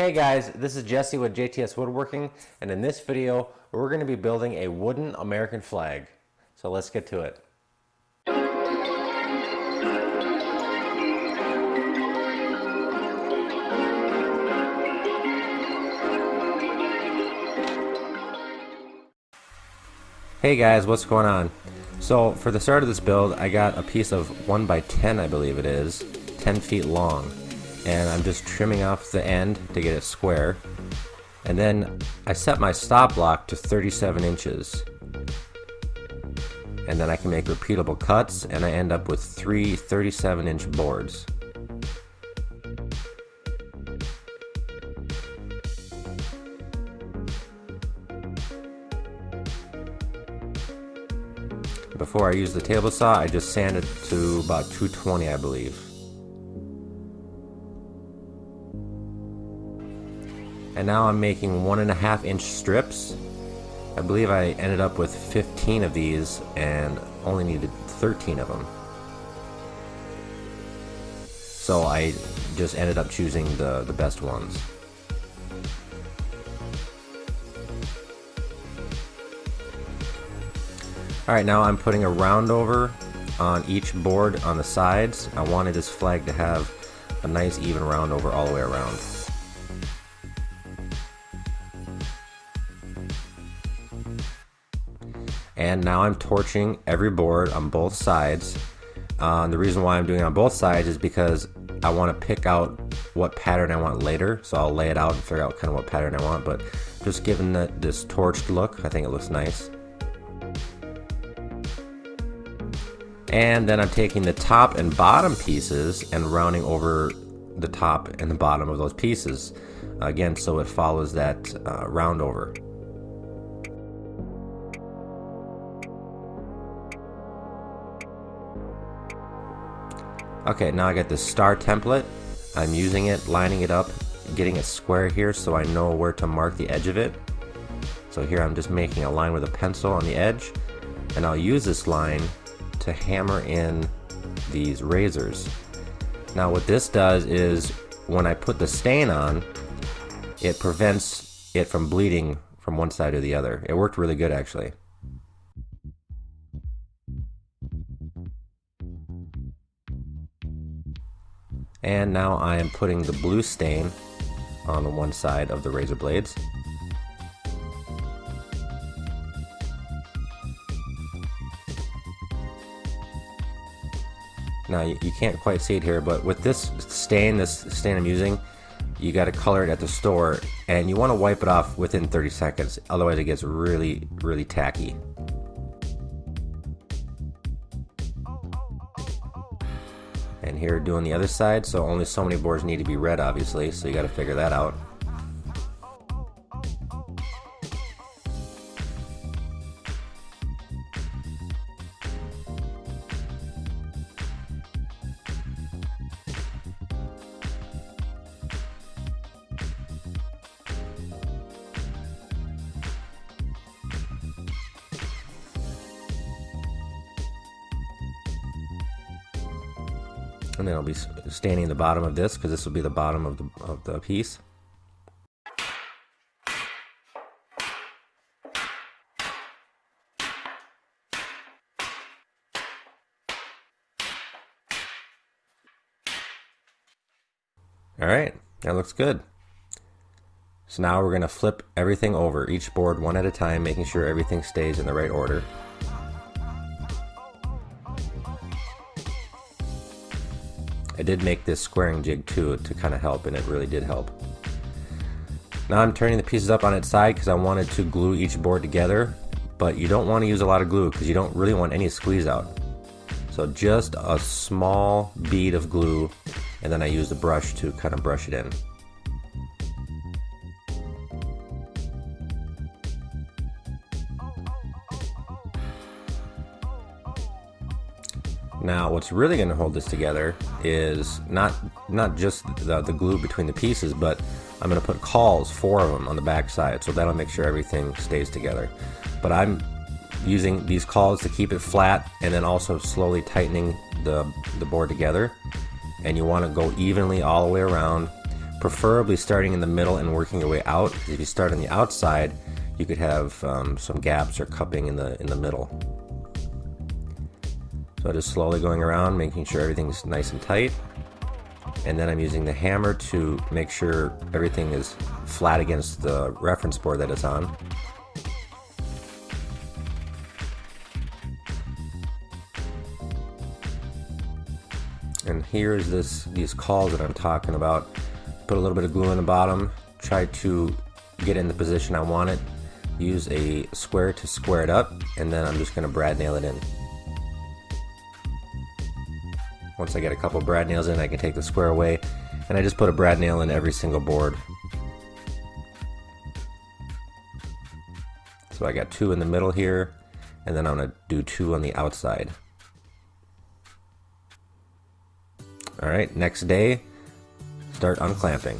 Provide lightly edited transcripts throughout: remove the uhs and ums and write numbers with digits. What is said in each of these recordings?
Hey guys, this is Jesse with JTS Woodworking, and in this video we're going to be building a wooden American flag. So let's get to it. Hey guys, what's going on? So for the start of this build, I got a piece of 1x10, I believe it is, 10 feet long. And I'm just trimming off the end to get it square. And then I set my stop block to 37 inches. And then I can make repeatable cuts, and I end up with 3 37-inch boards. Before I use the table saw, I just sanded to about 220, I believe. And now I'm making 1.5 inch strips. I believe I ended up with 15 of these and only needed 13 of them. So I just ended up choosing the best ones. Alright, now I'm putting a round over on each board on the sides. I wanted this flag to have a nice even round over all the way around. And now I'm torching every board on both sides. The reason why I'm doing it on both sides is because I want to pick out what pattern I want later. So I'll lay it out and figure out kind of what pattern I want. But just given this torched look, I think it looks nice. And then I'm taking the top and bottom pieces and rounding over the top and the bottom of those pieces. Again, so it follows that round over. Okay, now I got this star template. I'm using it, lining it up, getting it square here so I know where to mark the edge of it. So here I'm just making a line with a pencil on the edge, and I'll use this line to hammer in these razors. Now what this does is when I put the stain on, it prevents it from bleeding from one side to the other. It worked really good actually. And now I am putting the blue stain on the one side of the razor blades. Now you can't quite see it here, but with this stain I'm using, you got to color it at the store, and you want to wipe it off within 30 seconds, otherwise it gets really, really tacky. And here doing the other side, so only so many boards need to be red obviously, so you got to figure that out. And then I'll be staining the bottom of this because this will be the bottom of the piece. Alright, that looks good. So now we're going to flip everything over, each board one at a time, making sure everything stays in the right order. I did make this squaring jig too to kind of help, and it really did help. Now I'm turning the pieces up on its side because I wanted to glue each board together, but you don't want to use a lot of glue because you don't really want any squeeze out. So just a small bead of glue, and then I use the brush to kind of brush it in. Now what's really going to hold this together is not just the glue between the pieces, but I'm going to put cawls, 4 of them, on the back side, so that'll make sure everything stays together. But I'm using these cawls to keep it flat, and then also slowly tightening the board together. And you want to go evenly all the way around. preferably starting in the middle and working your way out. If you start on the outside, you could have some gaps or cupping in the middle. So just slowly going around, making sure everything's nice and tight. And then I'm using the hammer to make sure everything is flat against the reference board that it's on. And here's these cauls that I'm talking about. Put a little bit of glue in the bottom, try to get in the position I want it, use a square to square it up, and then I'm just going to brad nail it in. Once I get a couple brad nails in, I can take the square away, and I just put a brad nail in every single board. So I got 2 in the middle here, and then I'm going to do 2 on the outside. Alright, next day, start unclamping.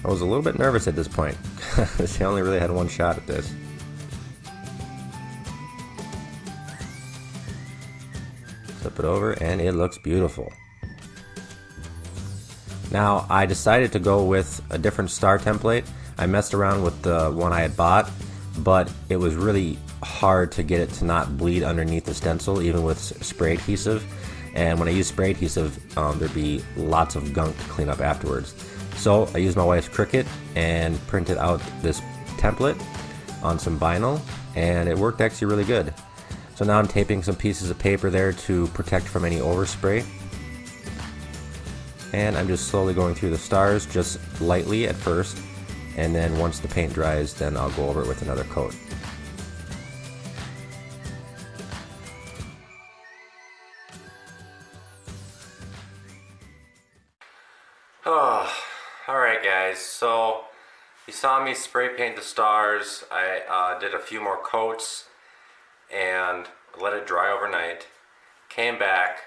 I was a little bit nervous at this point, because I only really had one shot at this. Flip it over and it looks beautiful. Now I decided to go with a different star template. I messed around with the one I had bought, but it was really hard to get it to not bleed underneath the stencil, even with spray adhesive. And when I use spray adhesive, there'd be lots of gunk to clean up afterwards. So I used my wife's Cricut and printed out this template on some vinyl, and it worked actually really good. So now I'm taping some pieces of paper there to protect from any overspray. And I'm just slowly going through the stars, just lightly at first, and then once the paint dries, then I'll go over it with another coat. Oh, alright guys, so you saw me spray paint the stars. I did a few more coats and let it dry overnight. Came back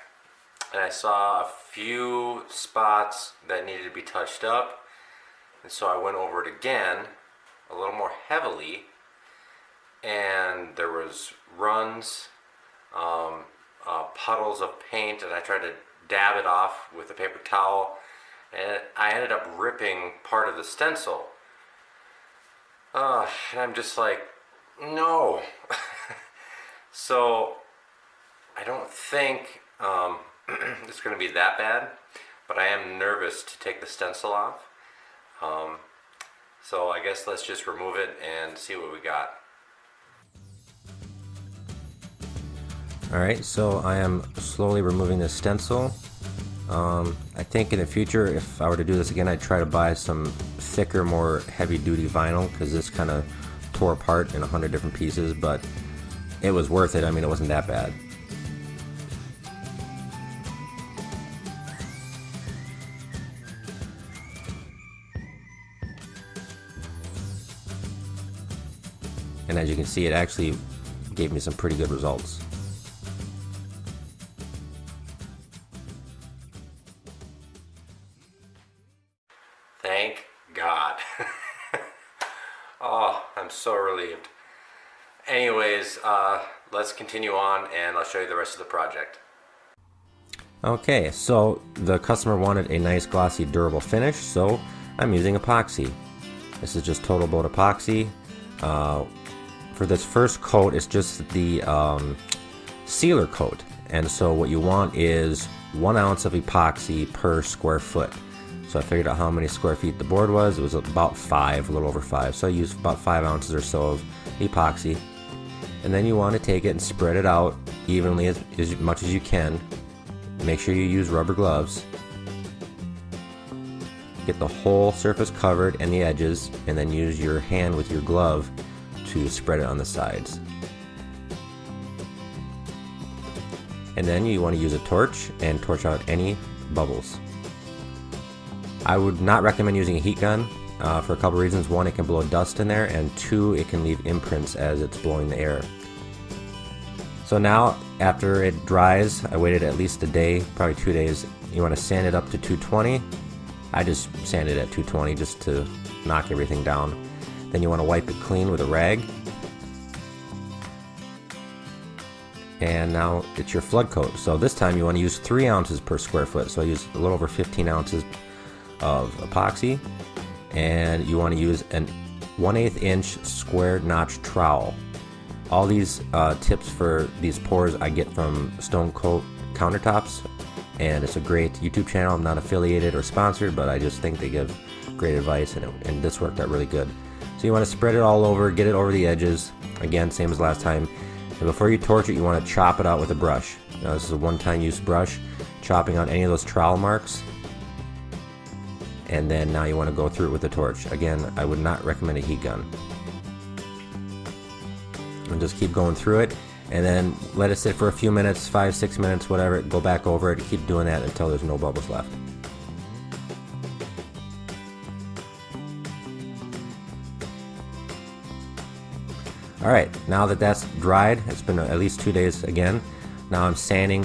and I saw a few spots that needed to be touched up, and so I went over it again a little more heavily, and there was runs, puddles of paint, and I tried to dab it off with a paper towel, and I ended up ripping part of the stencil. And I'm just like, no. So I don't think it's going to be that bad, but I am nervous to take the stencil off. So I guess let's just remove it and see what we got. Alright, so I am slowly removing this stencil. I think in the future, if I were to do this again, I'd try to buy some thicker, more heavy-duty vinyl, because this kind of tore apart in 100 different pieces, but it was worth it. I mean, it wasn't that bad. And as you can see, it actually gave me some pretty good results. Thank God. Oh, I'm so relieved. Anyways, let's continue on and I'll show you the rest of the project. Okay, so the customer wanted a nice glossy durable finish, so I'm using epoxy. This is just Total Boat epoxy. For this first coat, it's just the sealer coat, and so what you want is 1 ounce of epoxy per square foot. So I figured out how many square feet the board was. It was about 5, a little over 5. So I used about 5 ounces or so of epoxy. And then you want to take it and spread it out evenly as much as you can. Make sure you use rubber gloves. Get the whole surface covered and the edges, and then use your hand with your glove to spread it on the sides. And then you want to use a torch and torch out any bubbles. I would not recommend using a heat gun for a couple reasons. 1, it can blow dust in there, and 2, it can leave imprints as it's blowing the air. So now, after it dries, I waited at least a day, probably 2 days. You want to sand it up to 220. I just sanded at 220 just to knock everything down. Then you want to wipe it clean with a rag. And now it's your flood coat. So this time you want to use 3 ounces per square foot. So I use a little over 15 ounces of epoxy. And you want to use an 1/8 inch square notch trowel. All these tips for these pours I get from Stone Coat Countertops, and it's a great YouTube channel. I'm not affiliated or sponsored, but I just think they give great advice, and this worked out really good. So you want to spread it all over, get it over the edges, again same as last time. And before you torch it, you want to chop it out with a brush. Now this is a one-time use brush, chopping out any of those trowel marks. And then now you want to go through it with a torch. Again, I would not recommend a heat gun. And just keep going through it, and then let it sit for a few minutes, 5-6 minutes, whatever. Go back over it, keep doing that until there's no bubbles left. Alright, now that that's dried, it's been at least 2 days again. Now I'm sanding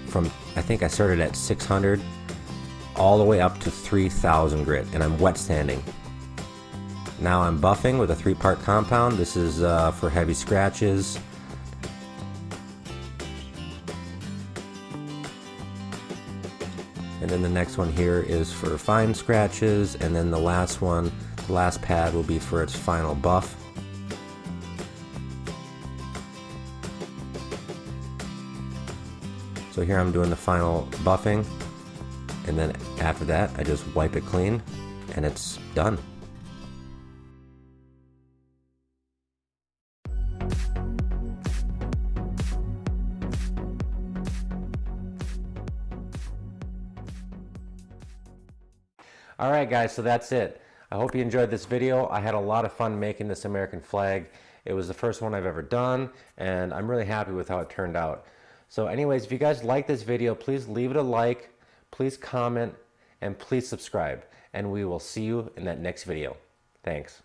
from, I think I started at 600 all the way up to 3000 grit, and I'm wet sanding. Now I'm buffing with a 3-part compound. This is for heavy scratches. And then the next one here is for fine scratches, and then the last one, the last pad will be for its final buff. So here I'm doing the final buffing, and then after that I just wipe it clean and it's done. Alright guys, so that's it. I hope you enjoyed this video. I had a lot of fun making this American flag. It was the first one I've ever done, and I'm really happy with how it turned out. So anyways, if you guys like this video, please leave it a like, please comment, and please subscribe. And we will see you in that next video. Thanks.